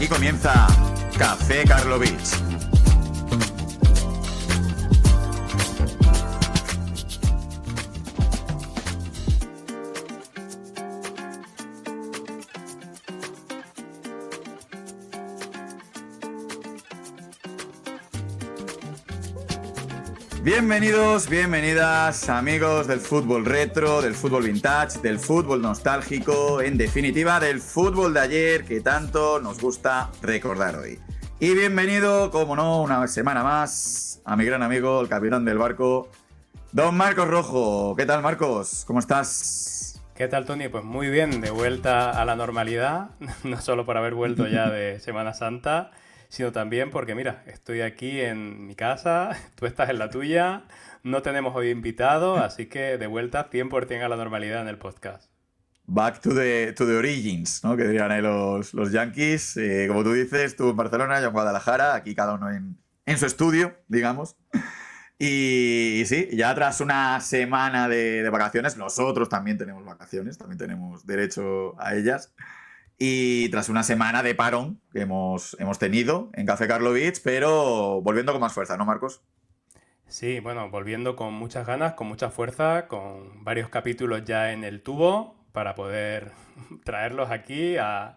Aquí comienza Café Karlovich. Bienvenidos, bienvenidas, amigos del fútbol retro, del fútbol vintage, del fútbol nostálgico, en definitiva, del fútbol de ayer que tanto nos gusta recordar hoy. Y bienvenido, como no, una semana más a mi gran amigo, el capitán del barco, don Marcos Rojo. ¿Qué tal, Marcos? ¿Cómo estás? ¿Qué tal, Tony? Pues muy bien, de vuelta a la normalidad, no solo por haber vuelto ya de Semana Santa, sino también porque, mira, estoy aquí en mi casa, tú estás en la tuya, no tenemos hoy invitado, así que de vuelta 100% a la normalidad en el podcast. Back to the origins, ¿no? Que dirían ahí los Yankees. Como tú dices, tú en Barcelona, yo en Guadalajara, aquí cada uno en su estudio, digamos. Y sí, ya tras una semana de vacaciones, nosotros también tenemos vacaciones, también tenemos derecho a ellas. Y tras una semana de parón que hemos tenido en Café Karlovich, pero volviendo con más fuerza, ¿no, Marcos? Sí, bueno, volviendo con muchas ganas, con mucha fuerza, con varios capítulos ya en el tubo para poder traerlos aquí a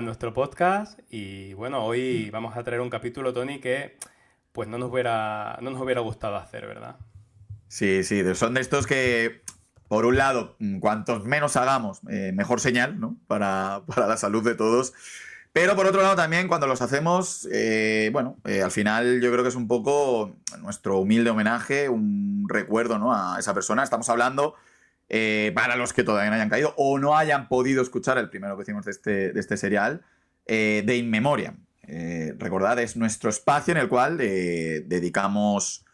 nuestro podcast. Y bueno, hoy vamos a traer un capítulo, Tony, que pues no nos hubiera gustado hacer, ¿verdad? Sí, son de estos que, por un lado, cuantos menos hagamos, mejor señal, ¿no? Para la salud de todos. Pero por otro lado también, cuando los hacemos, al final yo creo que es un poco nuestro humilde homenaje, un recuerdo, ¿no? A esa persona. Estamos hablando, para los que todavía no hayan caído o no hayan podido escuchar el primero que hicimos de este serial, de In Memoriam. Recordad, es nuestro espacio en el cual dedicamos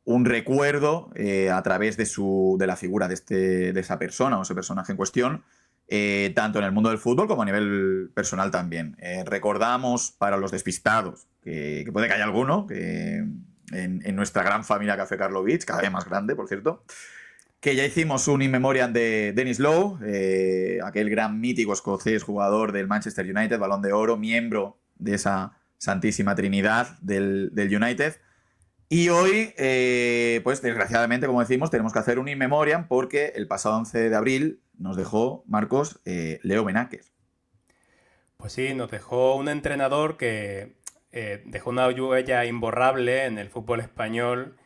un recuerdo a través de la figura de esa persona o ese personaje en cuestión, tanto en el mundo del fútbol como a nivel personal también. Recordamos, para los despistados, que puede que haya alguno, que en nuestra gran familia Café Karlovich, cada vez más grande, por cierto, que ya hicimos un In Memoriam de Denis Lowe, aquel gran mítico escocés, jugador del Manchester United, Balón de Oro, miembro de esa santísima trinidad del United. Y hoy, pues desgraciadamente, como decimos, tenemos que hacer un In Memoriam porque el pasado 11 de abril nos dejó, Marcos, Leo Benaker. Pues sí, nos dejó un entrenador que dejó una huella imborrable en el fútbol español.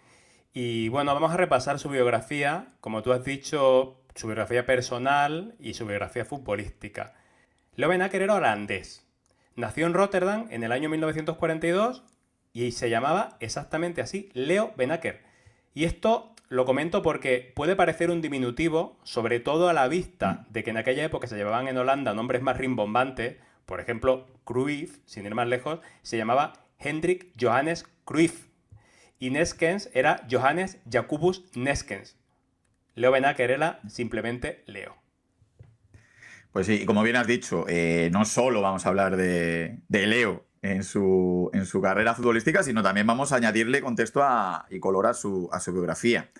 Y bueno, vamos a repasar su biografía, como tú has dicho, su biografía personal y su biografía futbolística. Leo Benaker era holandés. Nació en Rotterdam en el año 1942 y se llamaba exactamente así, Leo Benaker. Y esto lo comento porque puede parecer un diminutivo, sobre todo a la vista de que en aquella época se llevaban en Holanda nombres más rimbombantes. Por ejemplo, Cruyff, sin ir más lejos, se llamaba Hendrik Johannes Cruyff. Y Neskens era Johannes Jacobus Neskens. Leo Benaker era simplemente Leo. Pues sí, como bien has dicho, no solo vamos a hablar de Leo en su carrera futbolística, sino también vamos a añadirle contexto y color a su biografía.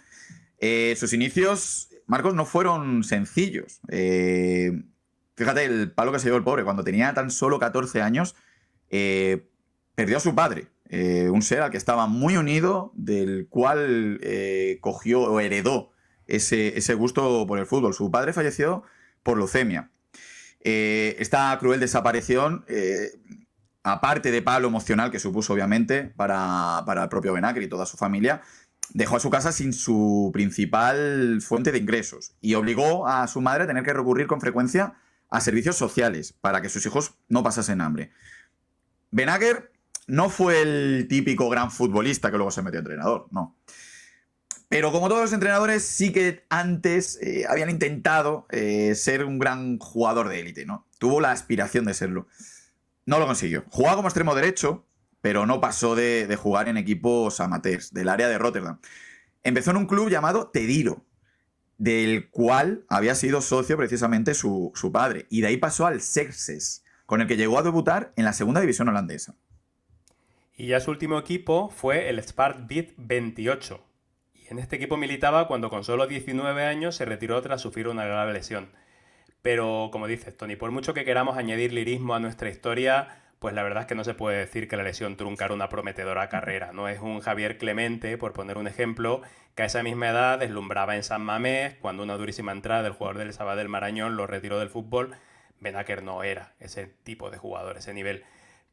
Sus inicios, Marcos, no fueron sencillos. Fíjate el palo que se dio el pobre. Cuando tenía tan solo 14 años, perdió a su padre. Un ser al que estaba muy unido, del cual cogió o heredó ese gusto por el fútbol. Su padre falleció por leucemia. Esta cruel desaparición, aparte de palo emocional que supuso obviamente para el propio Benaker y toda su familia, dejó a su casa sin su principal fuente de ingresos y obligó a su madre a tener que recurrir con frecuencia a servicios sociales para que sus hijos no pasasen hambre. Benaker no fue el típico gran futbolista que luego se metió a entrenador, no. Pero como todos los entrenadores, sí que antes habían intentado ser un gran jugador de élite, ¿no? Tuvo la aspiración de serlo. No lo consiguió. Jugaba como extremo derecho, pero no pasó de jugar en equipos amateurs del área de Rotterdam. Empezó en un club llamado Tediro, del cual había sido socio precisamente su padre. Y de ahí pasó al Xerxes, con el que llegó a debutar en la segunda división holandesa. Y ya su último equipo fue el Sparta 28. Y en este equipo militaba cuando con solo 19 años se retiró tras sufrir una grave lesión. Pero, como dices, Tony, por mucho que queramos añadir lirismo a nuestra historia, pues la verdad es que no se puede decir que la lesión truncara una prometedora carrera. No es un Javier Clemente, por poner un ejemplo, que a esa misma edad deslumbraba en San Mamés, cuando una durísima entrada del jugador del Sabadell Marañón lo retiró del fútbol. Benaker no era ese tipo de jugador, ese nivel.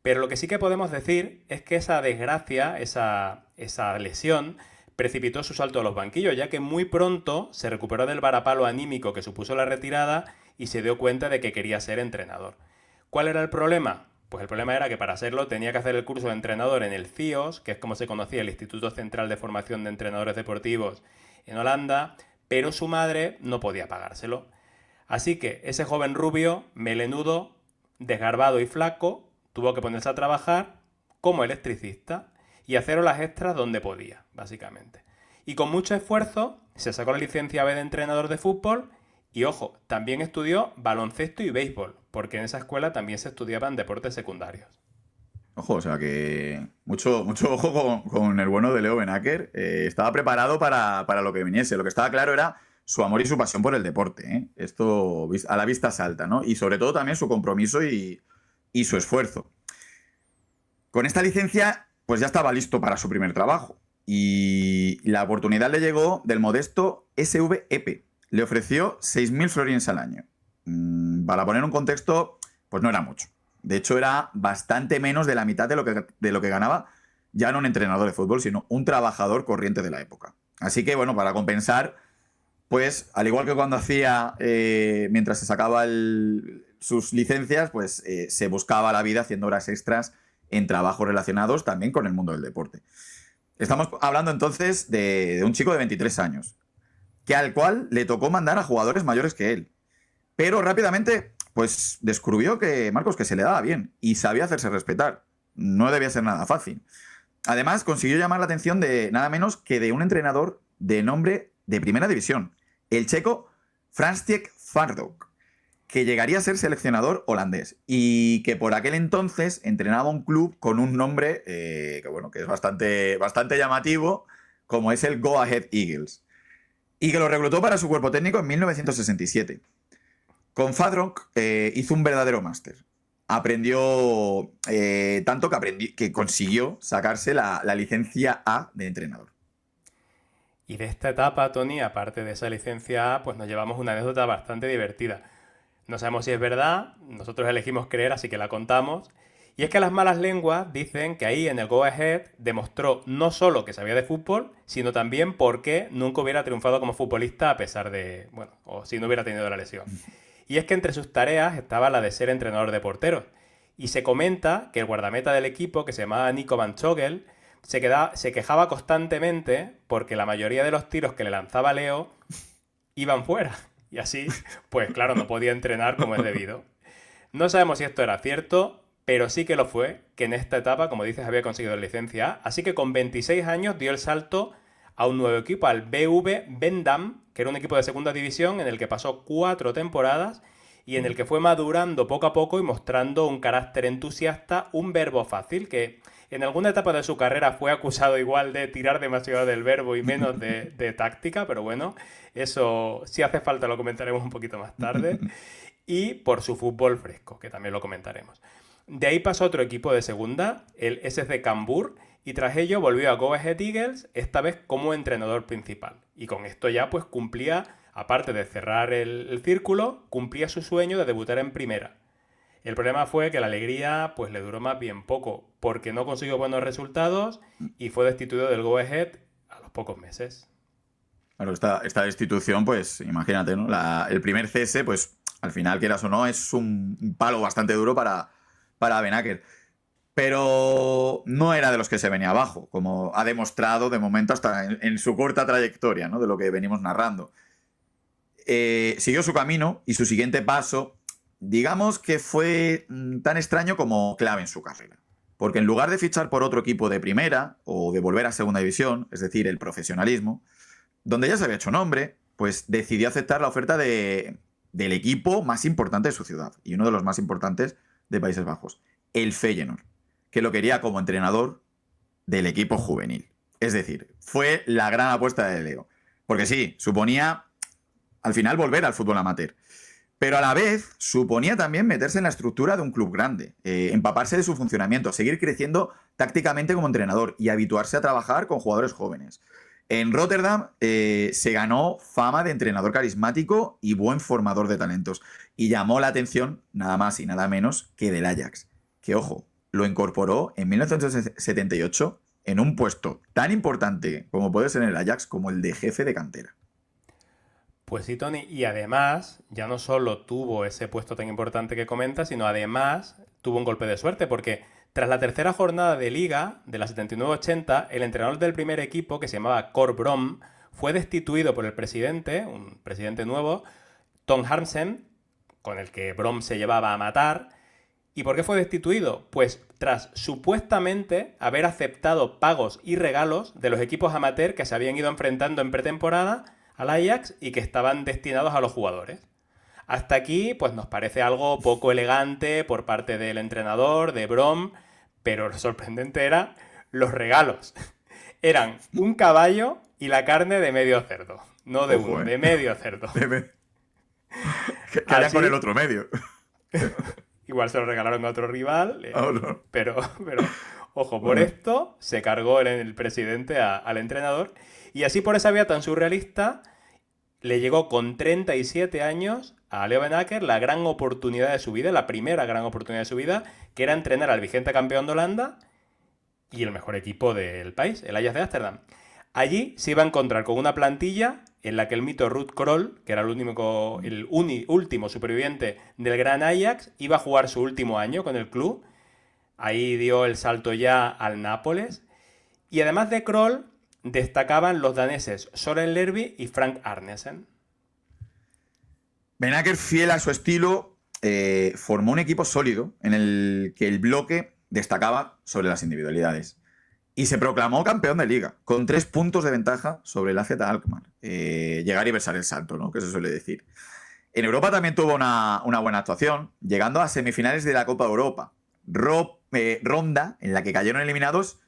Pero lo que sí que podemos decir es que esa desgracia, esa lesión, precipitó su salto a los banquillos, ya que muy pronto se recuperó del varapalo anímico que supuso la retirada y se dio cuenta de que quería ser entrenador. ¿Cuál era el problema? Pues el problema era que para serlo tenía que hacer el curso de entrenador en el CIOS, que es como se conocía el Instituto Central de Formación de Entrenadores Deportivos en Holanda, pero su madre no podía pagárselo. Así que ese joven rubio, melenudo, desgarbado y flaco, tuvo que ponerse a trabajar como electricista y hacer horas extras donde podía, básicamente. Y con mucho esfuerzo se sacó la licencia B de entrenador de fútbol y, ojo, también estudió baloncesto y béisbol, porque en esa escuela también se estudiaban deportes secundarios. Ojo, o sea que mucho ojo con el bueno de Leo Benaker. Estaba preparado para lo que viniese. Lo que estaba claro era su amor y su pasión por el deporte, ¿eh? Esto a la vista salta, ¿no? Y sobre todo también su compromiso y su esfuerzo. Con esta licencia, pues ya estaba listo para su primer trabajo. Y la oportunidad le llegó del modesto SVEP. Le ofreció 6.000 florines al año. Para poner un contexto, pues no era mucho. De hecho, era bastante menos de la mitad de lo que ganaba ya no un entrenador de fútbol, sino un trabajador corriente de la época. Así que, bueno, para compensar, pues, al igual que cuando hacía, mientras se sacaba sus licencias, pues se buscaba la vida haciendo horas extras en trabajos relacionados también con el mundo del deporte. Estamos hablando entonces de un chico de 23 años, que al cual le tocó mandar a jugadores mayores que él. Pero rápidamente, pues descubrió que Marcos que se le daba bien y sabía hacerse respetar. No debía ser nada fácil. Además, consiguió llamar la atención de nada menos que de un entrenador de nombre de primera división, el checo František Fardok, que llegaría a ser seleccionador holandés y que por aquel entonces entrenaba un club con un nombre que es bastante llamativo, como es el Go Ahead Eagles, y que lo reclutó para su cuerpo técnico en 1967. Con Fardok hizo un verdadero máster. Aprendió tanto que consiguió sacarse la licencia A de entrenador. Y de esta etapa, Tony, aparte de esa licencia A, pues nos llevamos una anécdota bastante divertida. No sabemos si es verdad, nosotros elegimos creer, así que la contamos. Y es que las malas lenguas dicen que ahí en el Go Ahead demostró no solo que sabía de fútbol, sino también por qué nunca hubiera triunfado como futbolista a pesar de, bueno, o si no hubiera tenido la lesión. Y es que entre sus tareas estaba la de ser entrenador de porteros. Y se comenta que el guardameta del equipo, que se llamaba Nico Van Chogel, se quejaba constantemente porque la mayoría de los tiros que le lanzaba Leo iban fuera. Y así, pues claro, no podía entrenar como es debido. No sabemos si esto era cierto, pero sí que lo fue, que en esta etapa, como dices, había conseguido la licencia A. Así que con 26 años dio el salto a un nuevo equipo, al BV Vendam, que era un equipo de segunda división en el que pasó 4 temporadas y en el que fue madurando poco a poco y mostrando un carácter entusiasta, un verbo fácil, que en alguna etapa de su carrera fue acusado igual de tirar demasiado del verbo y menos de táctica, pero bueno, eso si hace falta lo comentaremos un poquito más tarde. Y por su fútbol fresco, que también lo comentaremos. De ahí pasó otro equipo de segunda, el SC Cambuur, y tras ello volvió a Go Ahead Eagles, esta vez como entrenador principal. Y con esto ya pues cumplía, aparte de cerrar el círculo, cumplía su sueño de debutar en primera. El problema fue que la alegría pues le duró más bien poco, porque no consiguió buenos resultados y fue destituido del Go Ahead a los pocos meses. Claro, esta destitución, pues imagínate, ¿no? El primer cese, pues al final, quieras o no, es un palo bastante duro para Benaker. Pero no era de los que se venía abajo, como ha demostrado de momento hasta en su corta trayectoria, ¿no? De lo que venimos narrando. Siguió su camino y su siguiente paso, digamos que fue tan extraño como clave en su carrera. Porque en lugar de fichar por otro equipo de primera o de volver a segunda división, es decir, el profesionalismo, donde ya se había hecho nombre, pues decidió aceptar la oferta del equipo más importante de su ciudad y uno de los más importantes de Países Bajos, el Feyenoord, que lo quería como entrenador del equipo juvenil. Es decir, fue la gran apuesta de Leo. Porque sí, suponía al final volver al fútbol amateur. Pero a la vez suponía también meterse en la estructura de un club grande, empaparse de su funcionamiento, seguir creciendo tácticamente como entrenador y habituarse a trabajar con jugadores jóvenes. En Rotterdam se ganó fama de entrenador carismático y buen formador de talentos. Y llamó la atención nada más y nada menos que del Ajax, que ojo, lo incorporó en 1978 en un puesto tan importante como puede ser en el Ajax como el de jefe de cantera. Pues sí, Tony, y además ya no solo tuvo ese puesto tan importante que comenta, sino además tuvo un golpe de suerte, porque tras la tercera jornada de liga de la 79-80, el entrenador del primer equipo, que se llamaba Cor Brom, fue destituido por el presidente, un presidente nuevo, Tom Harmsen, con el que Brom se llevaba a matar. ¿Y por qué fue destituido? Pues tras supuestamente haber aceptado pagos y regalos de los equipos amateur que se habían ido enfrentando en pretemporada al Ajax y que estaban destinados a los jugadores. Hasta aquí, pues nos parece algo poco elegante por parte del entrenador, de Brom, pero lo sorprendente era los regalos. Eran un caballo y la carne de medio cerdo. No de uno, de medio cerdo. ¿Qué harían con el otro medio? Igual se lo regalaron a otro rival, No. pero ojo, por esto se cargó el presidente al entrenador. Y así por esa vía tan surrealista le llegó con 37 años a Leo Benaker la gran oportunidad de su vida, la primera gran oportunidad de su vida, que era entrenar al vigente campeón de Holanda y el mejor equipo del país, el Ajax de Ámsterdam. Allí se iba a encontrar con una plantilla en la que el mito Ruud Krol, que era el último superviviente del gran Ajax, iba a jugar su último año con el club. Ahí dio el salto ya al Nápoles. Y además de Krol, destacaban los daneses Søren Lerby y Frank Arnesen. Benaker, fiel a su estilo, formó un equipo sólido en el que el bloque destacaba sobre las individualidades. Y se proclamó campeón de liga, con 3 puntos de ventaja sobre el AZ Alkmaar. Llegar y besar el salto, ¿no? Que se suele decir. En Europa también tuvo una buena actuación, llegando a semifinales de la Copa de Europa. Ronda en la que cayeron eliminados,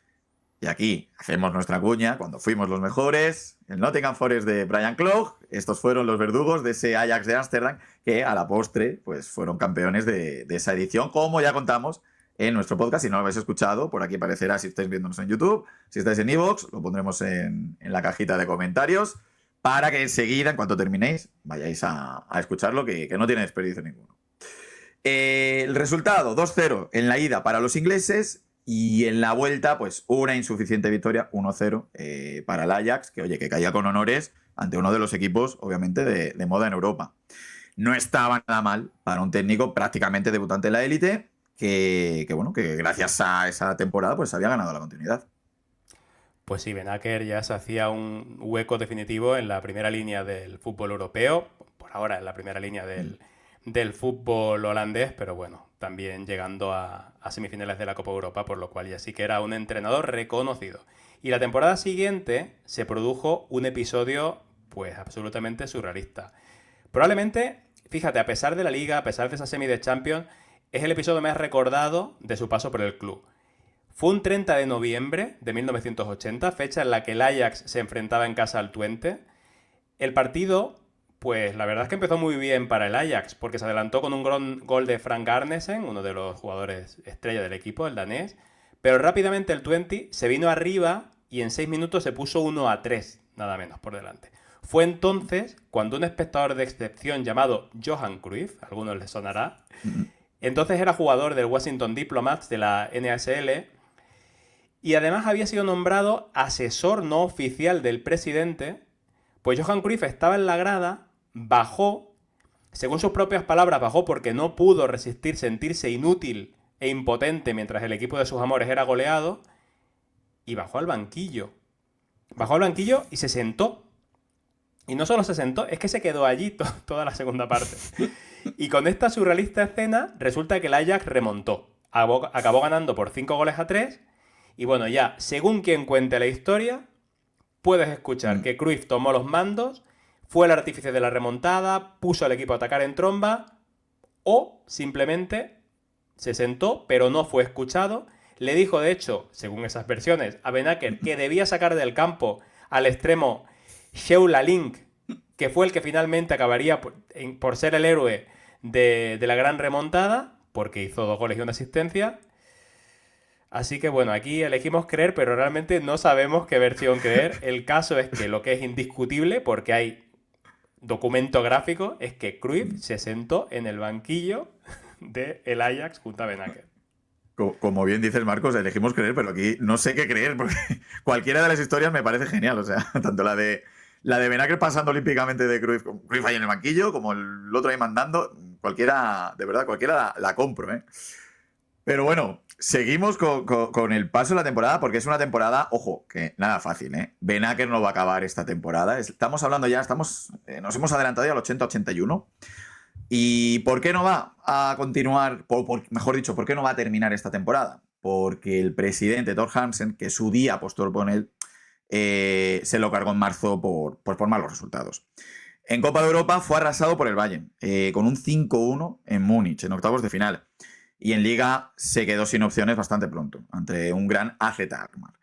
y aquí hacemos nuestra cuña, cuando fuimos los mejores, el Nottingham Forest de Brian Clough. Estos fueron los verdugos de ese Ajax de Ámsterdam, que a la postre pues, fueron campeones de esa edición, como ya contamos en nuestro podcast. Si no lo habéis escuchado, por aquí aparecerá si estáis viéndonos en YouTube. Si estáis en iVoox, lo pondremos en la cajita de comentarios para que enseguida, en cuanto terminéis, vayáis a escucharlo, que no tiene desperdicio ninguno. El resultado, 2-0 en la ida para los ingleses y en la vuelta, pues una insuficiente victoria, 1-0 para el Ajax, que oye, que caía con honores ante uno de los equipos, obviamente, de moda en Europa. No estaba nada mal para un técnico prácticamente debutante en la élite, que gracias a esa temporada pues había ganado la continuidad. Pues sí, Benaker ya se hacía un hueco definitivo en la primera línea del fútbol europeo, por ahora en la primera línea del fútbol holandés, pero bueno, también llegando a semifinales de la Copa Europa, por lo cual ya sí que era un entrenador reconocido. Y la temporada siguiente se produjo un episodio pues absolutamente surrealista. Probablemente, fíjate, a pesar de la Liga, a pesar de esa semi de Champions, es el episodio más recordado de su paso por el club. Fue un 30 de noviembre de 1980, fecha en la que el Ajax se enfrentaba en casa al Twente. El partido, pues la verdad es que empezó muy bien para el Ajax, porque se adelantó con un gol de Frank Arnesen, uno de los jugadores estrella del equipo, el danés, pero rápidamente el Twente se vino arriba y en 6 minutos se puso 1-3, nada menos, por delante. Fue entonces cuando un espectador de excepción llamado Johan Cruyff, a algunos les sonará, entonces era jugador del Washington Diplomats de la NASL y además había sido nombrado asesor no oficial del presidente. Pues Johan Cruyff estaba en la grada, bajó, según sus propias palabras, bajó porque no pudo resistir sentirse inútil e impotente mientras el equipo de sus amores era goleado, y bajó al banquillo. Bajó al banquillo y se sentó. Y no solo se sentó, es que se quedó allí toda la segunda parte. Y con esta surrealista escena, resulta que el Ajax remontó. Acabó ganando por 5-3. Y bueno, ya, según quien cuente la historia, puedes escuchar que Cruyff tomó los mandos, fue el artífice de la remontada, puso al equipo a atacar en tromba, o simplemente se sentó, pero no fue escuchado. Le dijo, de hecho, según esas versiones, a Benaker que debía sacar del campo al extremo Sheula Link, que fue el que finalmente acabaría por ser el héroe de la gran remontada, porque hizo 2 goles y 1 asistencia. Así que bueno, aquí elegimos creer, pero realmente no sabemos qué versión creer. El caso es que lo que es indiscutible, porque hay documento gráfico, es que Cruyff se sentó en el banquillo del Ajax junto a Benacer. Como bien dices, Marcos, elegimos creer, pero aquí no sé qué creer, porque cualquiera de las historias me parece genial. O sea, tanto la de Benacer pasando olímpicamente de Cruyff ahí en el banquillo, como el otro ahí mandando, cualquiera, de verdad, cualquiera la compro, ¿eh? Pero bueno, seguimos con el paso de la temporada, porque es una temporada, ojo, que nada fácil, ¿eh? Benacer no va a acabar esta temporada. Estamos hablando ya, nos hemos adelantado ya al 80-81. ¿Y por qué no va a continuar, mejor dicho, por qué no va a terminar esta temporada? Porque el presidente Thor Hansen, que su día apostó por él, se lo cargó en marzo por malos resultados. En Copa de Europa fue arrasado por el Bayern, con un 5-1 en Múnich, en octavos de final. Y en Liga se quedó sin opciones bastante pronto, ante un gran AZ Alkmaar.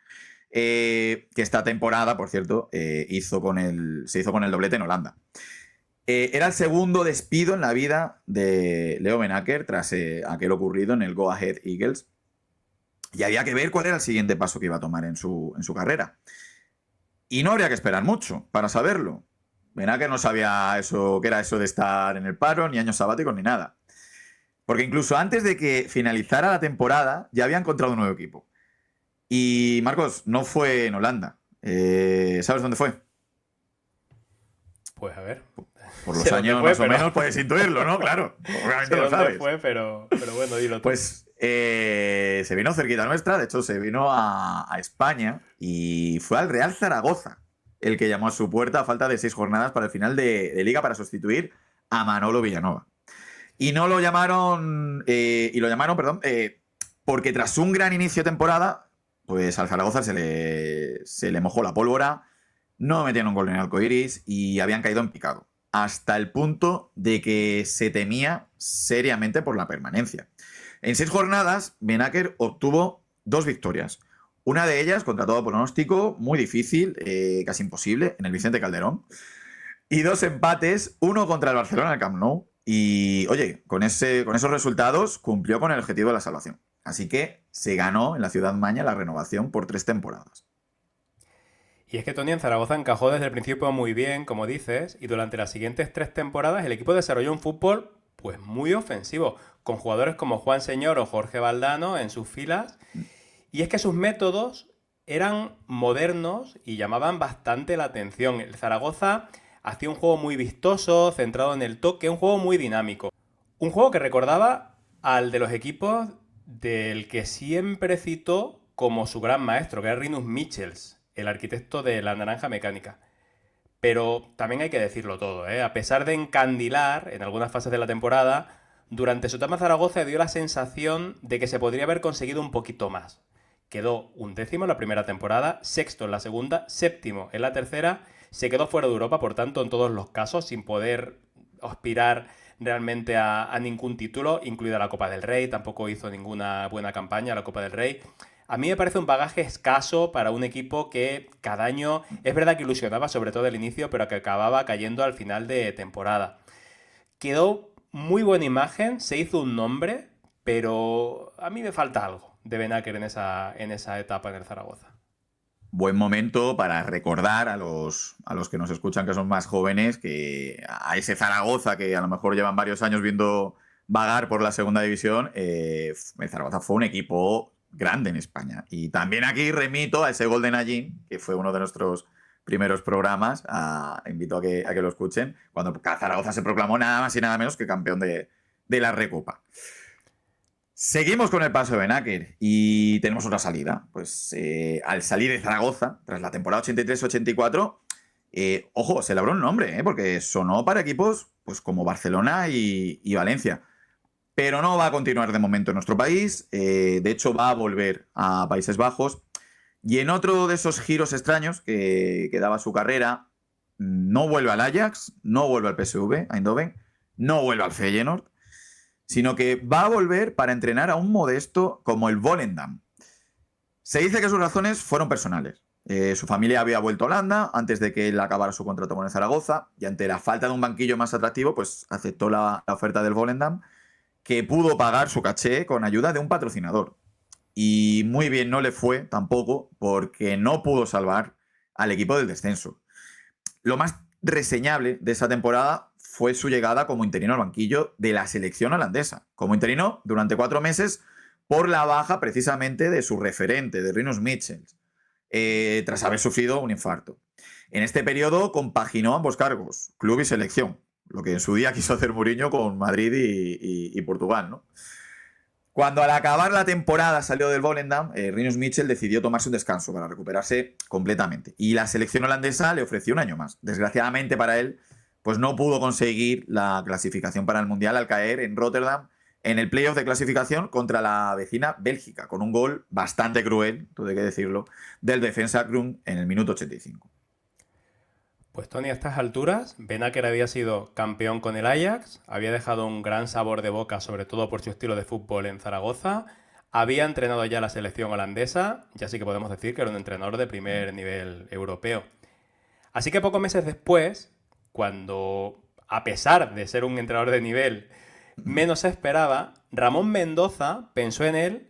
Que esta temporada, por cierto, se hizo con el doblete en Holanda. Era el segundo despido en la vida de Leo Benacer tras aquel ocurrido en el Go Ahead Eagles. Y había que ver cuál era el siguiente paso que iba a tomar en su carrera. Y no habría que esperar mucho para saberlo. Benacer no sabía qué era eso de estar en el paro, ni años sabáticos, ni nada. Porque incluso antes de que finalizara la temporada, ya había encontrado un nuevo equipo. Y Marcos, no fue en Holanda. ¿Sabes dónde fue? Pues a ver. Por los años más o menos puedes intuirlo, ¿no? Claro, obviamente lo sabes. Fue, pero bueno, dilo tú. Pues se vino cerquita nuestra, de hecho se vino a España y fue al Real Zaragoza el que llamó a su puerta a falta de 6 jornadas para el final de Liga para sustituir a Manolo Villanova. Y no lo llamaron, porque tras un gran inicio de temporada, pues al Zaragoza se le mojó la pólvora, no metían un gol en el arcoiris y habían caído en picado. Hasta el punto de que se temía seriamente por la permanencia. En 6 jornadas, Benacer obtuvo 2 victorias. Una de ellas, contra todo pronóstico, muy difícil, casi imposible, en el Vicente Calderón. Y 2 empates, uno contra el Barcelona en el Camp Nou. Y, oye, con esos resultados cumplió con el objetivo de la salvación. Así que se ganó en la ciudad maña la renovación por 3 temporadas. Y es que Tony en Zaragoza encajó desde el principio muy bien, como dices, y durante las siguientes 3 temporadas el equipo desarrolló un fútbol pues muy ofensivo, con jugadores como Juan Señor o Jorge Valdano en sus filas. Y es que sus métodos eran modernos y llamaban bastante la atención. El Zaragoza hacía un juego muy vistoso, centrado en el toque, un juego muy dinámico. Un juego que recordaba al de los equipos del que siempre citó como su gran maestro, que era Rinus Michels, el arquitecto de la naranja mecánica. Pero también hay que decirlo todo, ¿eh? A pesar de encandilar en algunas fases de la temporada, durante su etapa en Zaragoza dio la sensación de que se podría haber conseguido un poquito más. Quedó 11º en la primera temporada, 6º en la segunda, 7º en la tercera, se quedó fuera de Europa, por tanto, en todos los casos, sin poder aspirar realmente a ningún título, incluida la Copa del Rey, tampoco hizo ninguna buena campaña la Copa del Rey. A mí me parece un bagaje escaso para un equipo que cada año, es verdad que ilusionaba sobre todo el inicio, pero que acababa cayendo al final de temporada. Quedó muy buena imagen, se hizo un nombre, pero a mí me falta algo de Benacer en esa etapa en el Zaragoza. Buen momento para recordar a los que nos escuchan que son más jóvenes que a ese Zaragoza que a lo mejor llevan varios años viendo vagar por la segunda división, el Zaragoza fue un equipo grande en España. Y también aquí remito a ese gol de Nayín, que fue uno de nuestros primeros programas, invito a que lo escuchen, cuando Zaragoza se proclamó nada más y nada menos que campeón de la Recopa. Seguimos con el paso de Benacer y tenemos otra salida. Pues al salir de Zaragoza, tras la temporada 83-84, ojo, se labró un nombre, porque sonó para equipos pues, como Barcelona y Valencia. Pero no va a continuar de momento en nuestro país. De hecho, va a volver a Países Bajos. Y en otro de esos giros extraños que daba su carrera, no vuelve al Ajax, no vuelve al PSV Eindhoven, no vuelve al Feyenoord, sino que va a volver para entrenar a un modesto como el Volendam. Se dice que sus razones fueron personales. Su familia había vuelto a Holanda antes de que él acabara su contrato con el Zaragoza y ante la falta de un banquillo más atractivo, pues aceptó la oferta del Volendam, que pudo pagar su caché con ayuda de un patrocinador. Y muy bien no le fue tampoco porque no pudo salvar al equipo del descenso. Lo más reseñable de esa temporada fue su llegada como interino al banquillo de la selección holandesa. Como interino durante 4 meses por la baja precisamente de su referente, de Rinus Michels, tras haber sufrido un infarto. En este periodo compaginó ambos cargos, club y selección, lo que en su día quiso hacer Mourinho con Madrid y Portugal, ¿no? Cuando al acabar la temporada salió del Volendam, Rinus Michels decidió tomarse un descanso para recuperarse completamente. Y la selección holandesa le ofreció un año más. Desgraciadamente para él, pues no pudo conseguir la clasificación para el Mundial al caer en Rotterdam en el playoff de clasificación contra la vecina Bélgica, con un gol bastante cruel, tuve que decirlo, del defensa Grun en el minuto 85. Pues Tony, a estas alturas, Benaker había sido campeón con el Ajax, había dejado un gran sabor de boca, sobre todo por su estilo de fútbol en Zaragoza, había entrenado ya la selección holandesa, ya sí que podemos decir que era un entrenador de primer nivel europeo. Así que pocos meses después, cuando, a pesar de ser un entrenador de nivel, menos se esperaba, Ramón Mendoza pensó en él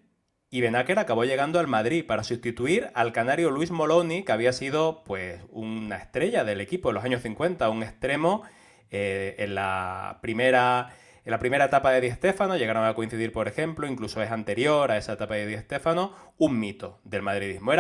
y Benaker acabó llegando al Madrid para sustituir al canario Luis Moloni, que había sido pues una estrella del equipo en los años 50, un extremo en la primera etapa de Di Stéfano, llegaron a coincidir, por ejemplo, incluso es anterior a esa etapa de Di Stéfano, un mito del madridismo.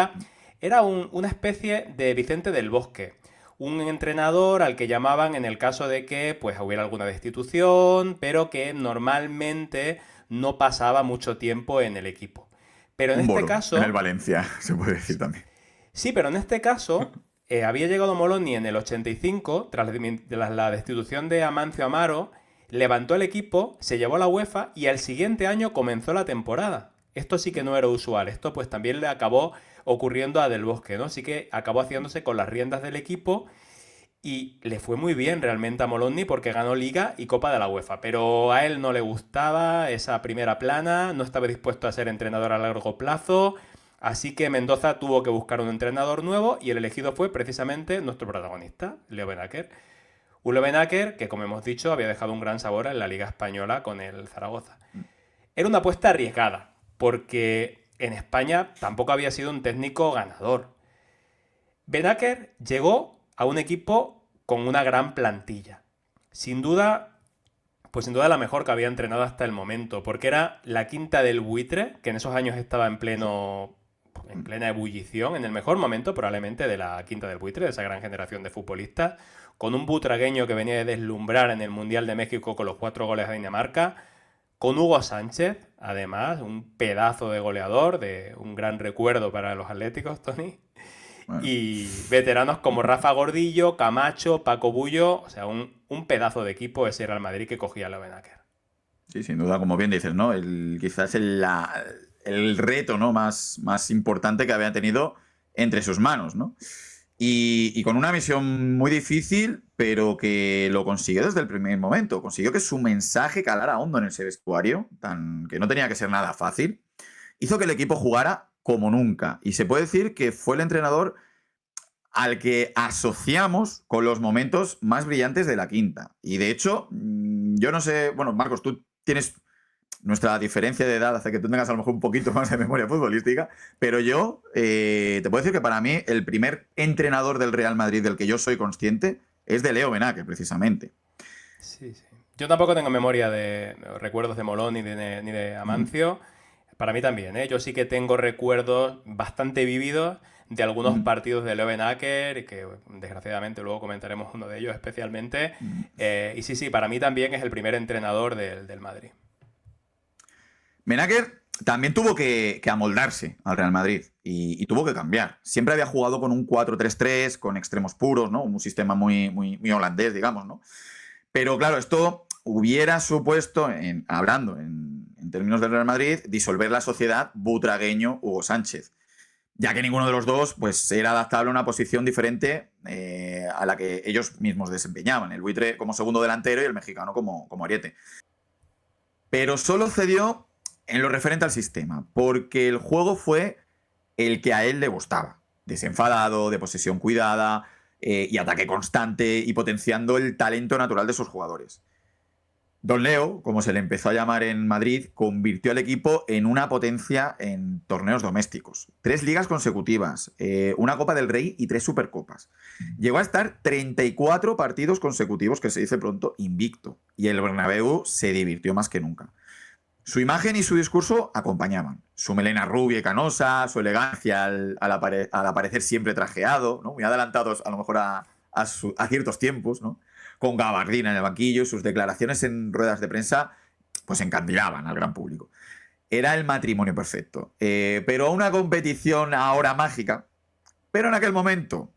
Era una especie de Vicente del Bosque, un entrenador al que llamaban en el caso de que pues, hubiera alguna destitución, pero que normalmente no pasaba mucho tiempo en el equipo. Pero en Un este bolo en el caso, Valencia, se puede decir también. sí, pero en este caso había llegado Moloni en el 85, tras la destitución de Amancio Amaro, levantó el equipo, se llevó a la UEFA y al siguiente año comenzó la temporada. Esto sí que no era usual, esto pues también le acabó ocurriendo a Del Bosque, ¿no? Así que acabó haciéndose con las riendas del equipo y le fue muy bien realmente a Moloni porque ganó Liga y Copa de la UEFA, pero a él no le gustaba esa primera plana, no estaba dispuesto a ser entrenador a largo plazo, así que Mendoza tuvo que buscar un entrenador nuevo y el elegido fue precisamente nuestro protagonista, Leo Benaker. Un Leo Benaker que, como hemos dicho, había dejado un gran sabor en la Liga Española con el Zaragoza. Era una apuesta arriesgada, porque en España tampoco había sido un técnico ganador. Benaker llegó a un equipo con una gran plantilla. Sin duda, pues sin duda la mejor que había entrenado hasta el momento, porque era la quinta del Buitre, que en esos años estaba en plena ebullición, en el mejor momento probablemente de la quinta del Buitre, de esa gran generación de futbolistas, con un butragueño que venía de deslumbrar en el Mundial de México con los 4 goles a Dinamarca, con Hugo Sánchez, además, un pedazo de goleador, de un gran recuerdo para los atléticos, Tony. Bueno. Y veteranos como Rafa Gordillo, Camacho, Paco Bullo, o sea, un pedazo de equipo ese Real Madrid que cogía a Leo Benaker. Sí, sin duda, como bien dices, ¿no? Quizás el reto, ¿no? más importante que había tenido entre sus manos, ¿no? Y con una misión muy difícil, pero que lo consiguió desde el primer momento. Consiguió que su mensaje calara hondo en ese vestuario, que no tenía que ser nada fácil. Hizo que el equipo jugara como nunca. Y se puede decir que fue el entrenador al que asociamos con los momentos más brillantes de la quinta. Y de hecho, yo no sé, bueno, Marcos, tú tienes nuestra diferencia de edad, hace que tú tengas a lo mejor un poquito más de memoria futbolística, pero yo te puedo decir que para mí el primer entrenador del Real Madrid del que yo soy consciente es de Leo Benaker, precisamente. Sí, sí. Yo tampoco tengo memoria de recuerdos de Molón ni de Amancio. Para mí también, ¿eh? Yo sí que tengo recuerdos bastante vívidos de algunos partidos de Leo Benaker, que desgraciadamente luego comentaremos uno de ellos especialmente. Y sí, sí, para mí también es el primer entrenador del Madrid. Benaker también tuvo que amoldarse al Real Madrid y tuvo que cambiar. Siempre había jugado con un 4-3-3, con extremos puros, ¿no? Un sistema muy holandés, digamos, ¿no? Pero claro, esto hubiera supuesto, hablando en términos del Real Madrid, disolver la sociedad butragueño-Hugo Sánchez, ya que ninguno de los dos pues, era adaptable a una posición diferente a la que ellos mismos desempeñaban. El buitre como segundo delantero y el mexicano como ariete. Pero solo cedió en lo referente al sistema, porque el juego fue el que a él le gustaba. desenfadado, de posesión cuidada y ataque constante y potenciando el talento natural de sus jugadores. Don Leo, como se le empezó a llamar en Madrid, convirtió al equipo en una potencia en torneos domésticos. 3 ligas consecutivas, una Copa del Rey y 3 Supercopas. Llegó a estar 34 partidos consecutivos, que se dice pronto, invicto. Y el Bernabéu se divirtió más que nunca. Su imagen y su discurso acompañaban. Su melena rubia y canosa, su elegancia al aparecer siempre trajeado, ¿no? Muy adelantados a lo mejor a ciertos tiempos, ¿no? Con gabardina en el banquillo y sus declaraciones en ruedas de prensa pues encandilaban al gran público. Era el matrimonio perfecto. Pero una competición ahora mágica, pero en aquel momento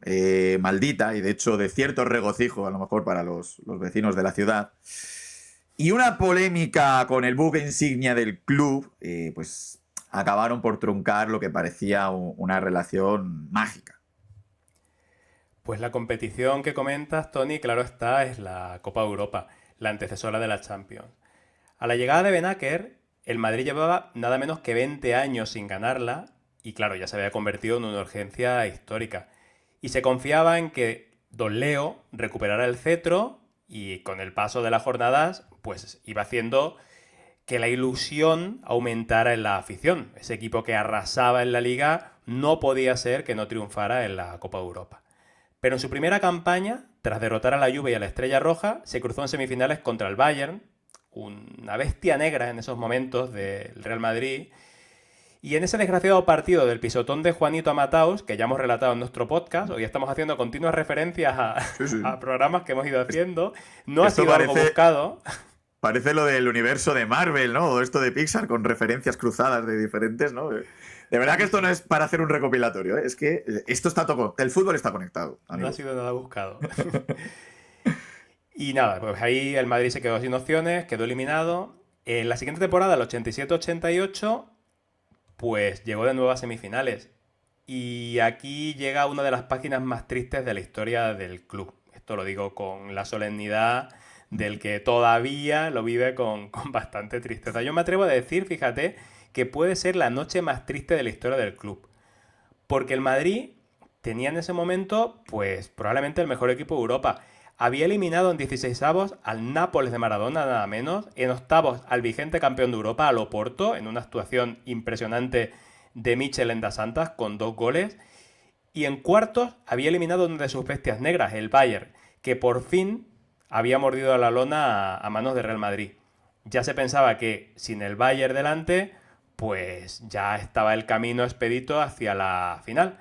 maldita y de hecho de cierto regocijo a lo mejor para los vecinos de la ciudad, y una polémica con el buque insignia del club, pues acabaron por truncar lo que parecía una relación mágica. Pues la competición que comentas, Tony, claro está, es la Copa Europa, la antecesora de la Champions. A la llegada de Benaker, el Madrid llevaba nada menos que 20 años sin ganarla y claro, ya se había convertido en una urgencia histórica. Y se confiaba en que Don Leo recuperara el cetro y con el paso de las jornadas, pues iba haciendo que la ilusión aumentara en la afición. Ese equipo que arrasaba en la Liga no podía ser que no triunfara en la Copa Europa. Pero en su primera campaña, tras derrotar a la Juve y a la Estrella Roja, se cruzó en semifinales contra el Bayern, una bestia negra en esos momentos del Real Madrid. Y en ese desgraciado partido del pisotón de Juanito a Mataos, que ya hemos relatado en nuestro podcast, hoy estamos haciendo continuas referencias a programas que hemos ido haciendo, no ha sido algo buscado. Parece lo del universo de Marvel, ¿no? O esto de Pixar con referencias cruzadas de diferentes, ¿no? De verdad que esto no es para hacer un recopilatorio, ¿eh? Es que esto está todo, el fútbol está conectado. Amigo. No ha sido nada buscado. Y nada, pues ahí el Madrid se quedó sin opciones, quedó eliminado. En la siguiente temporada, el 87-88, pues llegó de nuevo a semifinales. Y aquí llega una de las páginas más tristes de la historia del club. Esto lo digo con la solemnidad del que todavía lo vive con bastante tristeza. Yo me atrevo a decir, fíjate, que puede ser la noche más triste de la historia del club. Porque el Madrid tenía en ese momento, pues probablemente el mejor equipo de Europa. Había eliminado en 16avos al Nápoles de Maradona, nada menos. En octavos al vigente campeón de Europa, al Oporto, en una actuación impresionante de Michel Endasantas con 2 goles. Y en cuartos había eliminado una de sus bestias negras, el Bayern, que por fin había mordido a la lona a manos de Real Madrid. Ya se pensaba que sin el Bayern delante, pues ya estaba el camino expedito hacia la final.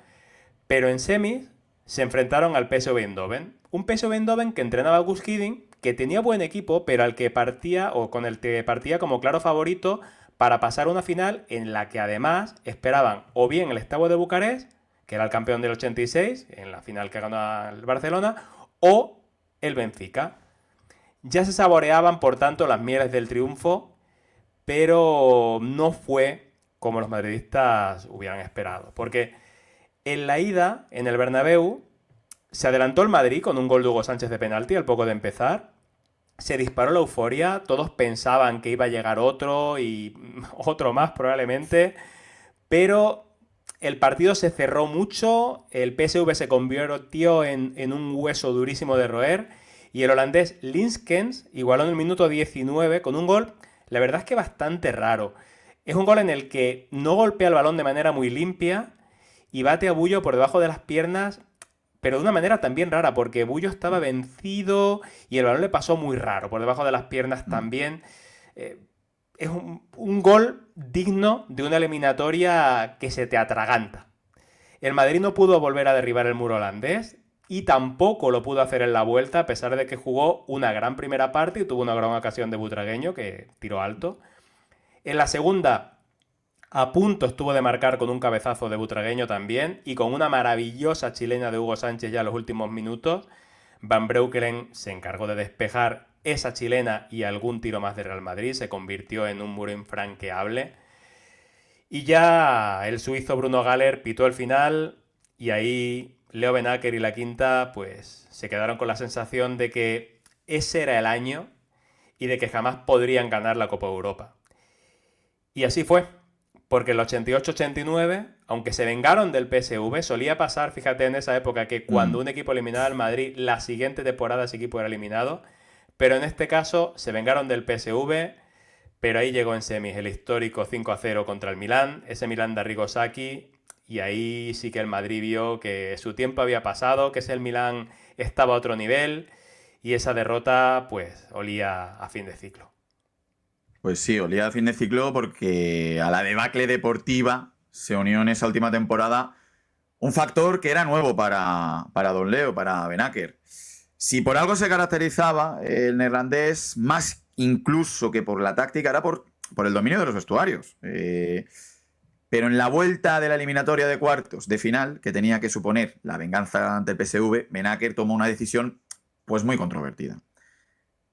Pero en semis se enfrentaron al PSV Eindhoven. Un PSV Eindhoven que entrenaba a Gus Hiddink, que tenía buen equipo, pero al que partía, o con el que partía como claro favorito para pasar una final en la que además esperaban o bien el Steaua de Bucarest, que era el campeón del 86, en la final que ganó el Barcelona, o el Benfica. Ya se saboreaban, por tanto, las mieles del triunfo, pero no fue como los madridistas hubieran esperado. Porque en la ida, en el Bernabéu, se adelantó el Madrid con un gol de Hugo Sánchez de penalti al poco de empezar. Se disparó la euforia, todos pensaban que iba a llegar otro y otro más probablemente, pero el partido se cerró mucho, el PSV se convirtió en un hueso durísimo de roer y el holandés Linskens igualó en el minuto 19 con un gol, la verdad es que bastante raro. Es un gol en el que no golpea el balón de manera muy limpia y bate a Bullo por debajo de las piernas, pero de una manera también rara, porque Bullo estaba vencido y el balón le pasó muy raro, por debajo de las piernas también. Es un gol digno de una eliminatoria que se te atraganta. El Madrid no pudo volver a derribar el muro holandés y tampoco lo pudo hacer en la vuelta, a pesar de que jugó una gran primera parte y tuvo una gran ocasión de Butragueño, que tiró alto. En la segunda, a punto estuvo de marcar con un cabezazo de Butragueño también y con una maravillosa chilena de Hugo Sánchez ya en los últimos minutos. Van Breukelen se encargó de despejar esa chilena y algún tiro más de Real Madrid. Se convirtió en un muro infranqueable. Y ya el suizo Bruno Galler pitó el final y ahí Leo Benaker y la quinta pues se quedaron con la sensación de que ese era el año y de que jamás podrían ganar la Copa Europa. Y así fue. Porque el 88-89, aunque se vengaron del PSV, solía pasar, fíjate en esa época, que cuando un equipo eliminaba al Madrid, la siguiente temporada ese equipo era eliminado. Pero en este caso se vengaron del PSV, pero ahí llegó en semis el histórico 5-0 contra el Milán, ese Milán de Arrigo Sacchi, y ahí sí que el Madrid vio que su tiempo había pasado, que ese el Milán estaba a otro nivel, y esa derrota pues olía a fin de ciclo. Pues sí, olía a fin de ciclo porque a la debacle deportiva se unió en esa última temporada un factor que era nuevo para Don Leo, para Ben Akker. Si por algo se caracterizaba el neerlandés, más incluso que por la táctica, era por el dominio de los vestuarios. Pero en la vuelta de la eliminatoria de cuartos de final, que tenía que suponer la venganza ante el PSV, Ben Akker tomó una decisión pues muy controvertida.